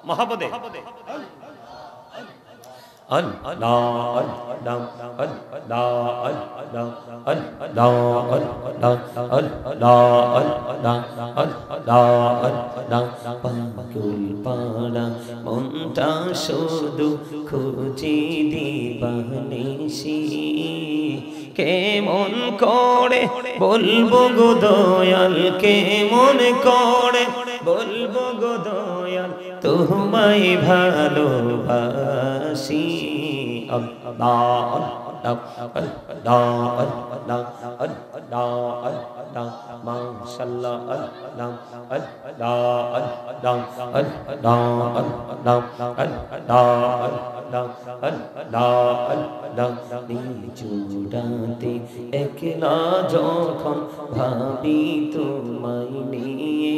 মহাপদে পাগল পাড়া মনটা শুধু খুঁজে দিবানিসি কেমন করে বলবো গো দয়াল কেমন করে বলবো গো দয়াল তোমায় ভালোবাসি আল্লাহ মাশাআল্লাহ চূড়াতে একলা যখন ভাবি তোমায় নিয়ে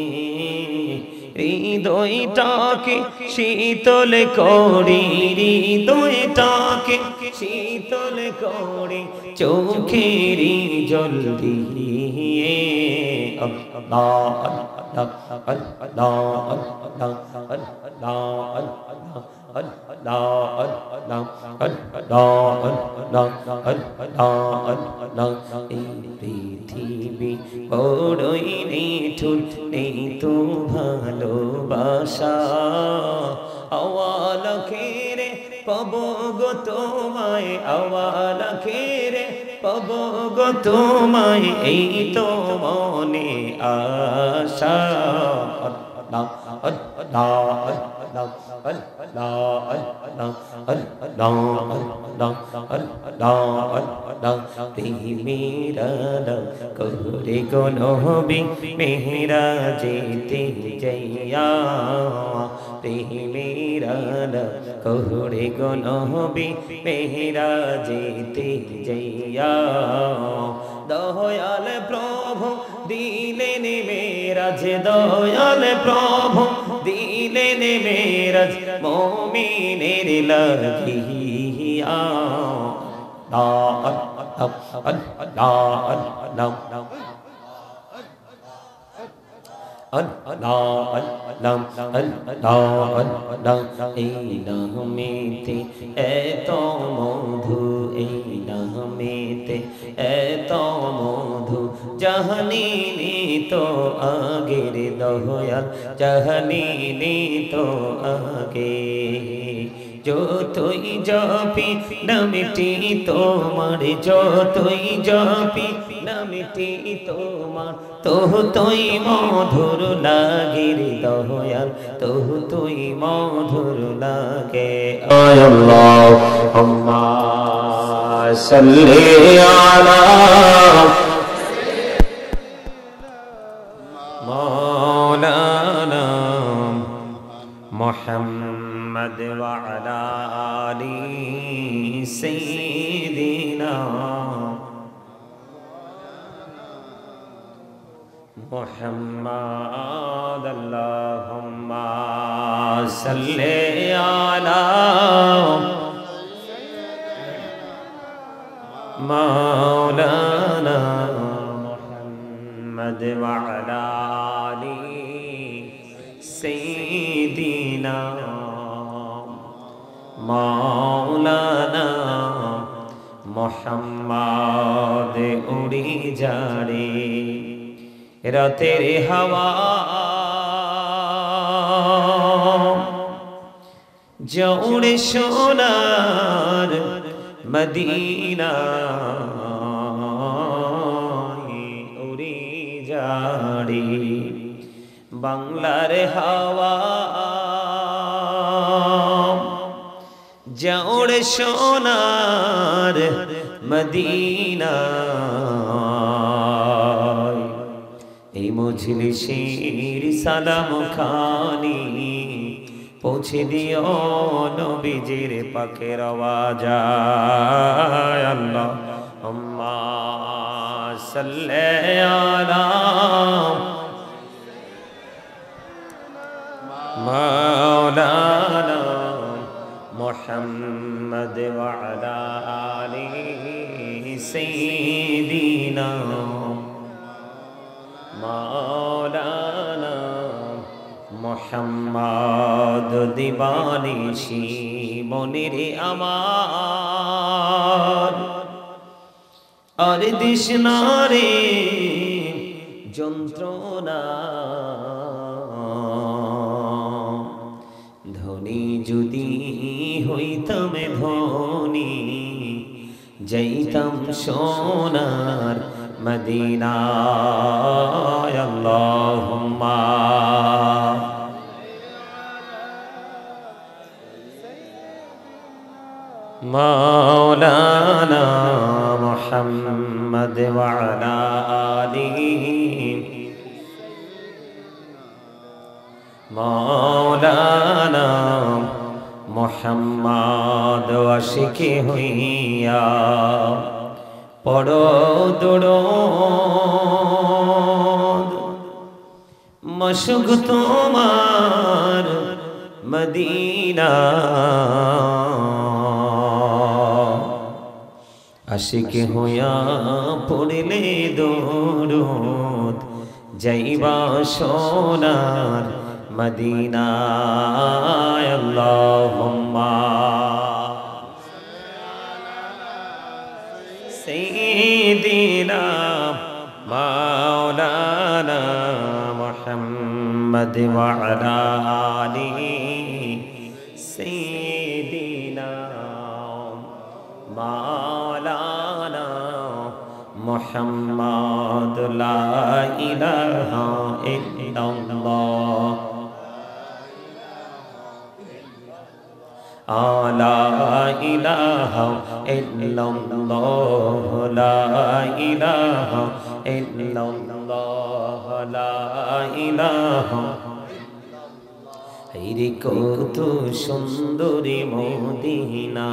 হৃদয়টাকে শীতল করি হৃদয়টাকে শীতল করি চোখেরই জল দিয়ে পৃথিবী বড়ই নিঠুর নেই তো ভালোবাসা আওয়াল খেরে পাব গো তোমায় আওয়াল খেরে পাব গো তোমায় এই তো মনে আশা করে গো নবী মেহরা যেতে যাইয়া মেহরা করে গো নবী মেহরা যেতে যাইয়া দয়াল প্রভু দিলেন মেরাজ দয়াল প্রভু দিলেন মেরাজ মুমিনের লাগিয়া এই নামেতে এত মধু এই নামেতে এত মধু জাহানি তো আগের দয়াল জাহানি তো আগে যতই জপি নামটি তোমার যতই জপি নামটি তোমার তুই মধুর লাগে রে দয়াল তুই মধুর লাগে আল্লাহুম্মা সাল্লি আলা মাওলানা মুহাম্মদ ওয়া আলা আলি সাইয়্যিদিনা মুহাম্মদ আল্লাহুম্মা সাল্লি আলা মাওলানা মুহাম্মদ ওয়া আলা আলি সাইয়্যিদিনা মাওলানা মুহাম্মদ উড়ি যারে রাতের হাওয়া জৌড়ে সোনার মদিনা উড়ি যারে বাংলার হাওয়া জৌড়ে সোনার মদিনা এই মজলিসের সালাম খানি পৌঁছে দিও নবীজির পাকের আওয়াজ আল্লাহুম্মা সাল্লি আলা মাওলানা মুহাম্মদ ওয়া আলা আলি সাইয়্যিদিনা মদিনা মাওলানা মুহাম্মদ দিবানিশি মনিরে আমার আর দিশনারে যন্ত্রণা ধনী যদি হইতাম ধনী যাইতাম সোনার মদিনায় আল্লাহুম্মা মাওলানা মুহাম্মদ ওয়া আলা আলিহি মাওলানা মুহাম্মদ আশিকে হইয়া পড়ো দরুদ মশক তোমার মদিনা আশিকে হইয়া পড়লে দরুদ যাইবা সোনার মদিনায় আল্লাহুম্মা সাইয়্যিদিনা মাওলানা মুহাম্মদ ওয়া আলা আলিহি সাইয়্যিদিনা মাওলানা মুহাম্মদ লা ইলাহা ইল্লাল্লাহ লা ইলাহা ইল্লাল্লাহ লা ইলাহা ইল্লাল্লাহ লা ইলাহা হায়রে কত সুন্দরী মদিনা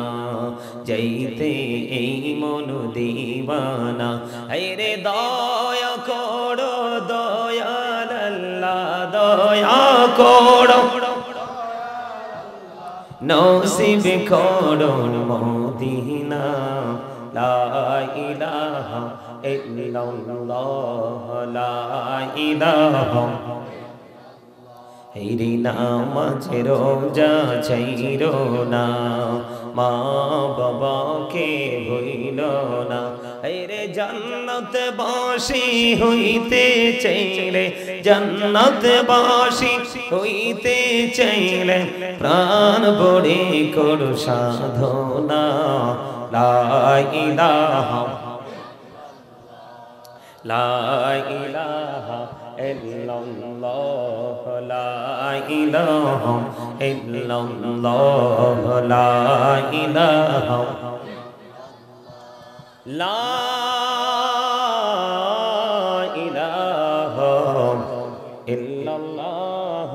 যাইতে এই মন দিবানা হায়রে দয়া করো দয়াল আল্লাহ দয়া করো নসিব করো মদিনা লা ইলাহা ইল্লাল্লাহ লা ইলাহা হেরি নামাজে রোজা চাইরো না মা বাবাকে ভুইল না হেরে জান্নাত বাসী হইতে চাইলে জান্নাত বাসী হইতে চাইলে প্রাণ বড়ে করো সাধনা লা ইলাহা লা ইলাহা ইল্লাল্লাহ লা ইলাহা ইল্লাল্লাহ লা ইলাহা লা ইলাহা ইল্লাল্লাহ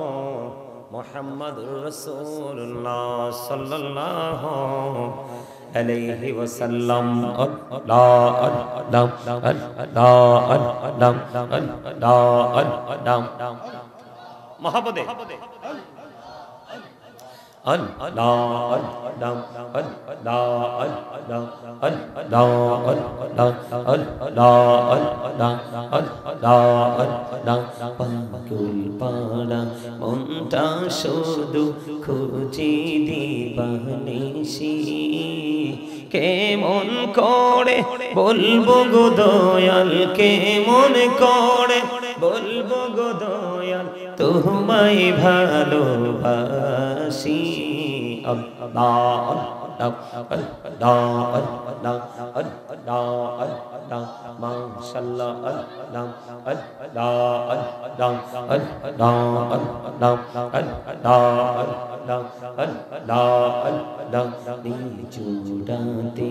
মুহাম্মাদুর রাসূলুল্লাহ সাল্লাল্লাহু আলাইহি ওয়াসাল্লাম মহাপদে মনটা শুধু খুঁজি দিবানিশি কেমন করে বলবো গো দয়াল কেমন করে বলবো গো দয়াল তোমায় ভালোবাসি আল্লাহ মাশাআল্লাহ চূড়াতে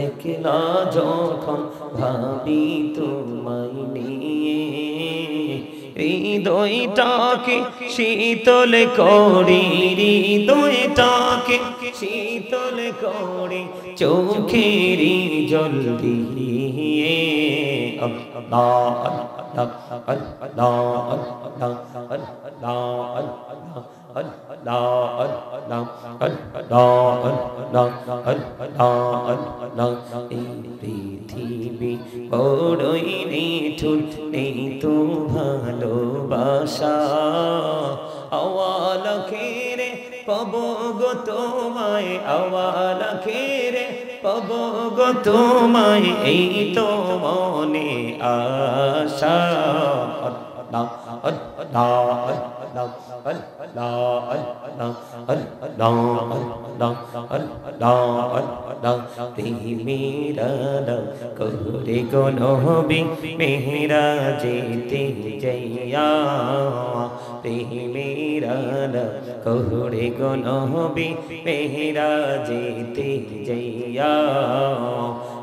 একলা যখন ভাবি তোমায় নিয়ে হৃদয়টাকে শীতল করি হৃদয়টাকে শীতল করি চোখের জল দিয়ে আল্লাহ আল্লাহ আল্লাহ আল্লাহ এই পৃথিবী বড়ই নিঠুর নেই তো ভালোবাসা আওয়াল খেরে পাব গো তোমায় আওয়াল খেরে পাব গো তোমায় এই তো মনে আশা করে গো নবী মেহরা যেতে যাইয়া মেহরা করে গো নবী মেহরা যেতে যাইয়া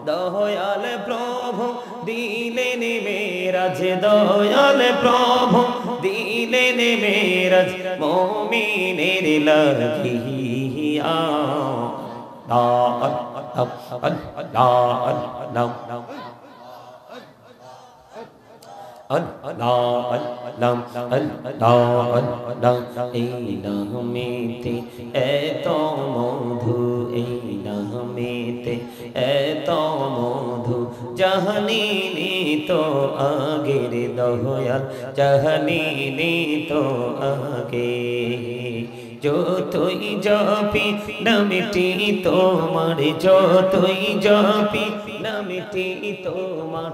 দয়াল প্রভু দিলেন মেরাজ দয়াল প্রভু দিলেন মেরাজ মুমিনের লাগিয়া এই নামেতে এত মধু এই নামেতে এত মধু জাহানিনি তো আগের দয়াল জাহানিনি তো আগে যতই জপি নামটি তোমার যতই জপি নামটি তোমার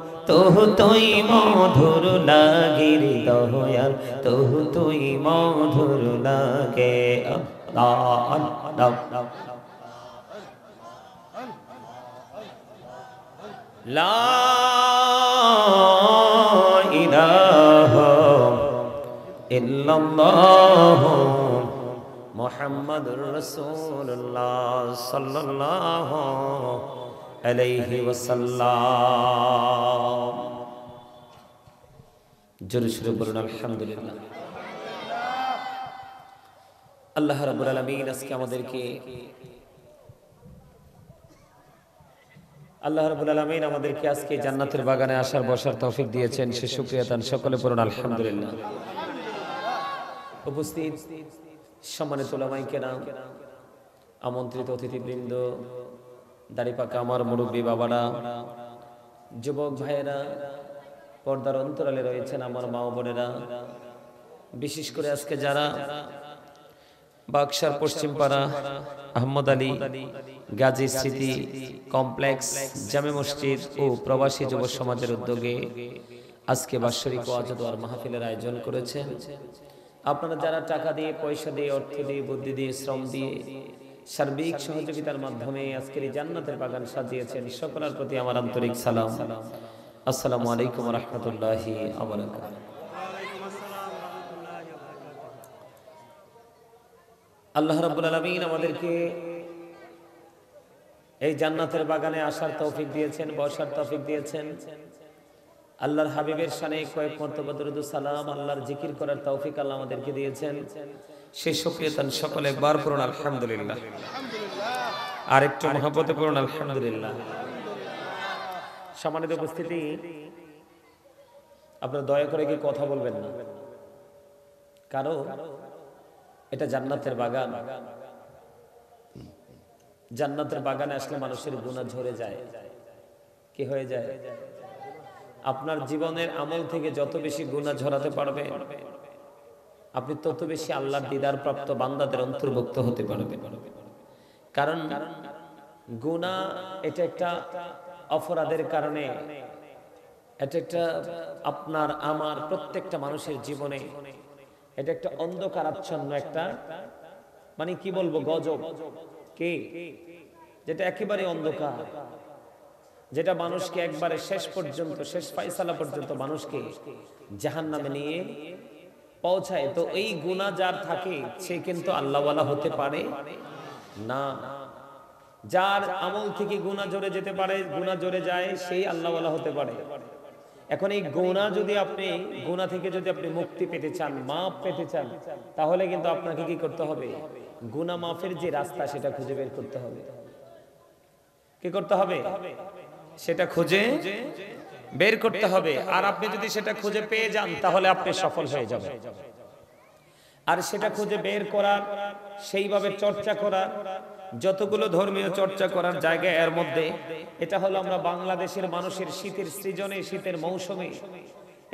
তুই মধুর লাগে রে দয়াল তুই মধুর লাগে আল্লাহ আল্লাহ লা ইলাহা ইল্লাল্লাহ মুহাম্মাদুর রাসূলুল্লাহ সাল্লাল্লাহু আলাইহি ওয়াসাল্লাম জোরে সোরে বলুন আলহামদুলিল্লাহ আল্লাহ রাব্বুল আলামিন আজকে আমাদেরকে আল্লাহ রাব্বুল আলামিন আমাদেরকে আজকে জান্নাতের বাগানে আসার বসার তৌফিক দিয়েছেন সে শুকরিয়া তান সকলে পড়ুন আলহামদুলিল্লাহ উপস্থিত সম্মানিত উলামায়ে কেরাম আমন্ত্রিত অতিথিবৃন্দ দাড়িপাকা আমার মুরব্বী বাবারা যুবক ভাইয়েরা পর্দার অন্তরালে রয়েছেন আমার মা ও বোনেরা বিশেষ করে আজকে যারা বাক্সার পশ্চিমপাড়া আহমদ আলী গাজী স্মৃতি কমপ্লেক্স জামে মসজিদ ও প্রবাসী যুব সমাজের উদ্যোগে আজকে বাৎসরিক ওয়াজ ও দোয়ার মাহফিলের আয়োজন করেছেন আপনারা যারা টাকা দিয়ে পয়সা দিয়ে অর্থ দিয়ে বুদ্ধি দিয়ে শ্রম দিয়ে সার্বিক সহযোগিতার মাধ্যমে আজকের এই জান্নাতের বাগান সাজিয়েছেন সকলের প্রতি আমার আন্তরিক সালাম আসসালামু আলাইকুম ওয়া রাহমাতুল্লাহি ওয়া বারাকাতুহু আল্লাহ রাব্বুল আলামিন আমাদেরকে এই জান্নাতের বাগানে আসার তৌফিক দিয়েছেন বসার তৌফিক দিয়েছেন আল্লাহর হাবিবের শানে কয়েক মর্তবা দরুদ ও সালাম আল্লাহর জিকির করার তৌফিক আল্লাহ আমাদেরকে দিয়েছেন সেই শুকরিয়া তান সকলে একবার পড়ুন আলহামদুলিল্লাহ আর একটু মহব্বতে পড়ুন আলহামদুলিল্লাহ সম্মানিত উপস্থিতি আপনারা দয়া করে কি কথা বলবেন না কারণ এটা জান্নাতের বাগান জান্নাতের বাগানে আসলে মানুষের গুনাহ ঝরে যায় কি হয়ে যায় আপনার জীবনের আমল থেকে যত বেশি গুনাহ ঝরাতে পারবে আপনি তত বেশি আল্লাহর দিদার প্রাপ্ত বান্দাদের অন্তর্ভুক্ত হতে পারবেন কারণ গুনাহ এটা একটা অপরাধের কারণে এটা একটা আপনার আমার প্রত্যেকটা মানুষের জীবনে এটা একটা অন্ধকারাচ্ছন্ন একটা মানে কি বলবো গজব কি যেটা একেবারে অন্ধকার যেটা মানুষকে একবারে শেষ পর্যন্ত শেষ ফায়সালা পর্যন্ত মানুষকে জাহান্নামে নিয়ে পৌঁছায় তো এই গুনাহ যার থাকে সে কিন্তু আল্লাহওয়ালা হতে পারে না যার আমল থেকে গুনাহ জড়ে যেতে পারে গুনাহ জড়ে যায় সেই আল্লাহওয়ালা হতে পারে এখন এই গুনাহ যদি আপনি গুনাহ থেকে যদি আপনি মুক্তি পেতে চান মাফ পেতে চান তাহলে কিন্তু আপনাকে কি করতে হবে গুনাহ মাফের যে রাস্তা সেটা খুঁজে বের করতে হবে কি করতে হবে সেটা খুঁজে বের করতে হবে। আর আপনি যদি সেটা খুঁজে পেয়ে যান তাহলে আপনি সফল হয়ে যাবেন। আর সেটা খুঁজে বের করার, সেইভাবে চর্চা করার, যতগুলো ধর্মীয় চর্চা করার জায়গা এর মধ্যে, এটা হলো আমরা বাংলাদেশের মানুষের শীতের সৃজনে, শীতের মৌসুমে,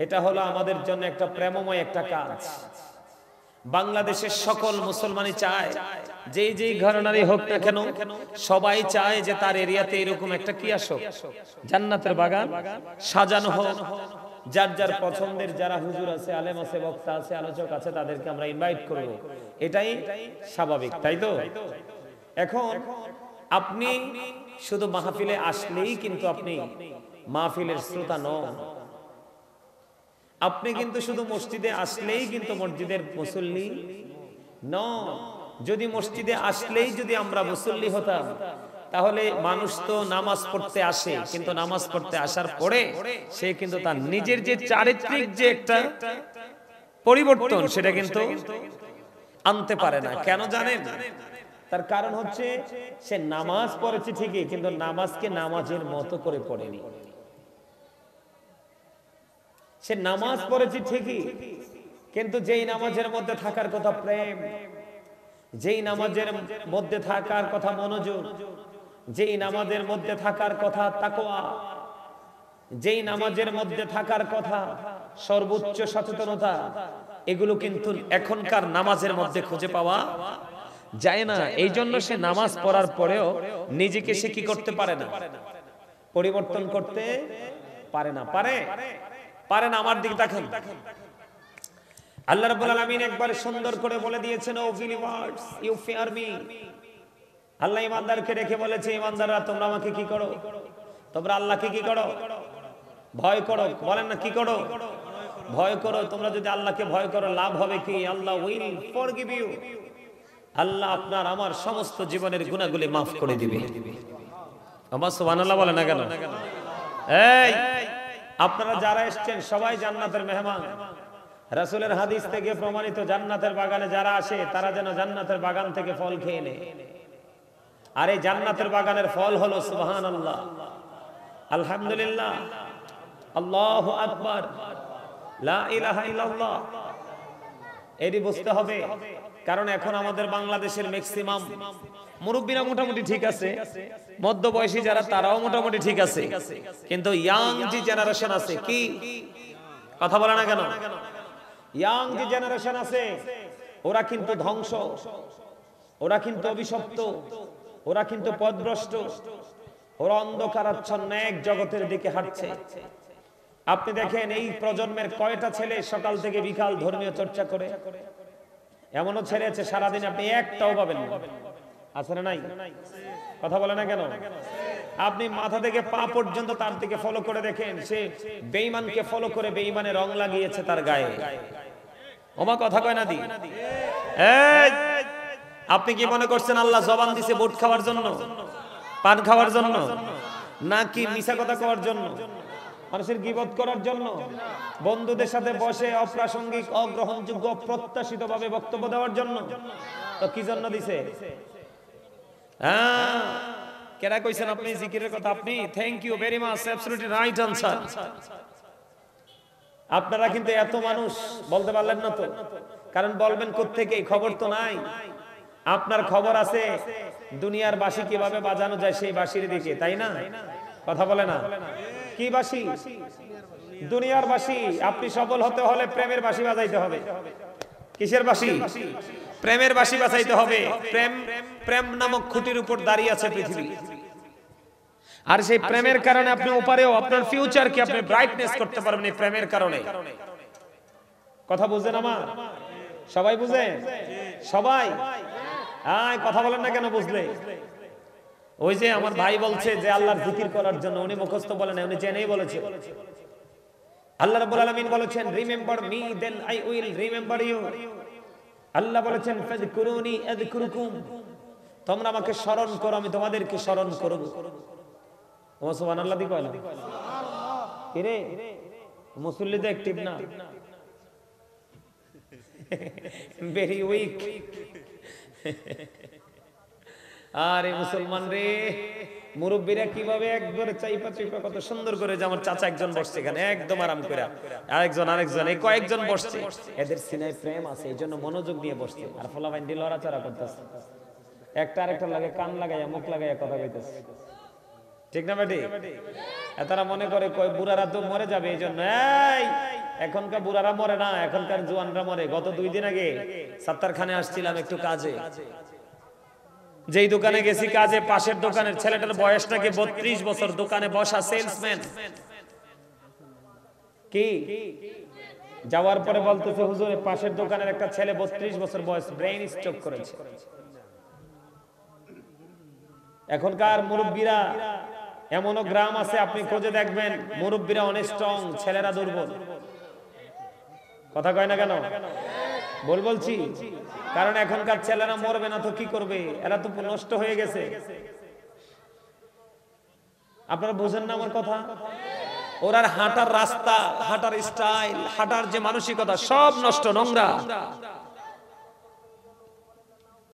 এটা হলো আমাদের জন্য একটা প্রেমময় একটা কাজ। বাংলাদেশের সকল মুসলমানই চায়, যেই ঘরানারই হোক না কেন, সবাই চায় যে তার এরিয়াতে এরকম একটা কি আসুক, জান্নাতের বাগান সাজানো হোক। যার যার পছন্দের যারা হুজুর আছে, আলেম আছে, বক্তা আছে, আলোচক আছে, তাদেরকে আমরা ইনভাইট করব, এটাই স্বাভাবিক, তাই তো? এখন আপনি শুধু মাহফিলে আসলেই কিন্তু আপনি মাহফিলের শ্রোতা নন। আপনি কিন্তু শুধু মসজিদে আসলেই কিন্তু মসজিদের মুসল্লি নন। যদি মসজিদে আসলেই যদি আমরা মুসল্লি হতাম, তাহলে মানুষ তো নামাজ পড়তে আসে, কিন্তু নামাজ পড়তে আসার পরে সে কিন্তু তার নিজের যে চারিত্রিক যে একটা পরিবর্তন, সেটা কিন্তু আনতে পারে না। কেন জানেন? তার কারণ হচ্ছে সে নামাজ পড়েছে ঠিকই, কিন্তু নামাজকে নামাজের মতো করে পড়েনি। সে নামাজ পড়েছে ঠিকই, কিন্তু যেই নামাজের মধ্যে থাকার কথা প্রেম, যেই নামাজের মধ্যে থাকার কথা মনোযোগ, যেই নামাজের মধ্যে থাকার কথা তাকওয়া, যেই নামাজের মধ্যে থাকার কথা সর্বোচ্চ সচেতনতা, এগুলো কিন্তু এখনকার নামাজের মধ্যে খুঁজে পাওয়া যায় না। এই জন্য সে নামাজ পড়ার পরেও নিজেকে সে কি করতে পারে না, পরিবর্তন করতে পারে না। পারে না। আমার দিকে দেখেন, আল্লাহ রাব্বুল আলামিন একবার সুন্দর করে বলে দিয়েছেন, O believers you fear me. আল্লাহ ইমানদারকে রেখে বলেছে, ইমানদাররা তোমরা আমাকে কি করো? তোমরা আল্লাহকে কি করো? ভয় করো। বলেন না, কি করো? ভয় করো। তোমরা যদি আল্লাহকে ভয় করো, লাভ হবে কি? আল্লাহ উইল ফরগিভ ইউ। আল্লাহ আপনার আমার সমস্ত জীবনের গুনাহগুলি মাফ করে দিবে। আমার সুবহানাল্লাহ বলে না কেন? এই আপনারা যারা এসেছেন সবাই জান্নাতের মেহমান। রাসূলের হাদিস থেকে প্রমাণিত, জান্নাতের বাগানে যারা আসে তারা যেন জান্নাতের বাগান থেকে ফল খেয়ে নেয়। আর এই জান্নাতের বাগানের ফল হলো সুবহানাল্লাহ, আলহামদুলিল্লাহ, আল্লাহু আকবার, লা ইলাহা ইল্লাল্লাহ। এটি বুঝতে হবে, কারণ এখন আমাদের বাংলাদেশের ম্যাক্সিমাম মুরব্বীরা মোটামুটি ঠিক আছে, মধ্যবয়সী যারা তারাও মোটামুটি ঠিক আছে, কিন্তু ইয়াং যে জেনারেশন আছে, কি কথা বলে না কেন? ইয়াং যে জেনারেশন আছে, ওরা কিন্তু ধ্বংস, ওরা কিন্তু অভিশপ্ত, ওরা কিন্তু পথভ্রষ্ট, ওরা অন্ধকারাচ্ছন্ন এক জগতের দিকে হাঁটছে। আপনি দেখেন এই প্রজন্মের কয়টা ছেলে সকাল থেকে বিকাল ধর্মীয় চর্চা করে? এমনও ছেলে আছে সারাদিন আপনি একটাও পাবেন না, আছে না নাই? কথা বলে না কেন? আপনি মাথা থেকে পা পর্যন্ত তার দিকে ফলো করে দেখেন, সে বেঈমানকে ফলো করে বেঈমানের রং লাগিয়েছে তার গায়ে। ওমা কথা কয় না দি? এই আপনি কি মনে করছেন আল্লাহ জবান দিছে বুট খাওয়ার জন্য, পান খাওয়ার জন্য, নাকি মিছা কথা কওয়ার জন্য, মানুষের গীবত করার জন্য, বন্ধুদের সাথে বসে অপ্রাসঙ্গিক, অগ্রহণযোগ্য, অপ্রত্যাশিত ভাবে বক্তব্য দেওয়ার জন্য? তো কি জন্য দিছে? কেডা কইছেন আপনি জিকিরের কথা? আপনি thank you very much, absolutely right answer. আপনারা কিন্তু এত মানুষ বলতে পারলেন না তো, কারণ বলবেন কোত্থেকে? খবর তো নাই। আপনার খবর আছে দুনিয়ার বাঁশি কিভাবে বাজানো যায় সেই বাঁশির দিকে, তাই না? কথা বলে না? কি বাঁশি? দুনিয়ার বাঁশি। আপনি সফল হতে হলে প্রেমের বাঁশি বাজাইতে হবে। কিসের বাঁশি? প্রেমের বাঁশি বাজাইতে হবে। প্রেম নামক খুঁটির উপর দাঁড়িয়ে আছে পৃথিবী, আর সেই প্রেমের কারণে আপনি ওপারেও আপনার ফিউচারকে আপনি ব্রাইটনেস করতে পারবেন এই প্রেমের কারণে। কথা বুঝেন আমার? সবাই বুঝেন? সবাই কথা বলেন না কেন? বুঝলে ওই যে আমার ভাই বলছে যে আল্লাহর জিকির করার জন্য, উনি মুখস্থ বলেন, উনি জেনেই বলেছে। আল্লাহ রাব্বুল আলামিন বলেছেন, remember me then I will remember you. আল্লাহ বলেছেন, ফাযকুরুনি আযকুরুকুম, তোমরা আমাকে স্মরণ করো, আমি তোমাদেরকে স্মরণ করব। ও সুবহানাল্লাহ দি কয়লা কি রে? মুসল্লি তো অ্যাক্টিভ না, ভেরি উইক। আরে মুসলমান রে, মুরব্বীরা কিভাবে একবারে চাইপা চাইপা কত সুন্দর করে, যেমন চাচা একজন বসছে এখানে একদম আরাম করে, আরেকজন এই কয়েকজন বসছে, এদের সিনায় প্রেম আছে, এই জন্য মনোযোগ দিয়ে বসছে। আর ফলাফাইন দিয়ে লড়াচড়া করতেছে, একটা আরেকটা লাগে কান লাগাইয়া মুখ লাগাইয়া কথা কইতেছে, ঠিক না বেটি? তারা মনে করে কয় বুড়ারা তো মরে যাবে, এই জন্য এখনকার বুড়ারা মরে না, এখনকার জোয়ানরা মরে। গত 2 দিন আগে সাত্তারখানে আসছিলাম একটু কাজে, যেই দোকানে গেছি কাজে, পাশের দোকানের ছেলেটার বয়স নাকি 32 বছর, দোকানে বসা সেলসম্যান। কি যাওয়ার পরে বলতেছে, হুজুর পাশের দোকানের একটা ছেলে 32 বছর বয়স, ব্রেইন স্ট্রোক করেছে। এখনকার মুরব্বীরা, এমনও গ্রাম আছে আপনি খোঁজে দেখবেন, মুরব্বীরা অনেক স্ট্রং, ছেলেরা দুর্বল। কথা কয় না কেন? বলছি কারণ এখনকার ছেলেরা মরবে না তো কি করবে, এরা তো নষ্ট হয়ে গেছে। আপনারা বুঝেন না আমার কথা? ওরার হাঁটার রাস্তা, হাঁটার স্টাইল, হাঁটার যে মানসিকতা সব নষ্ট, নোংরা।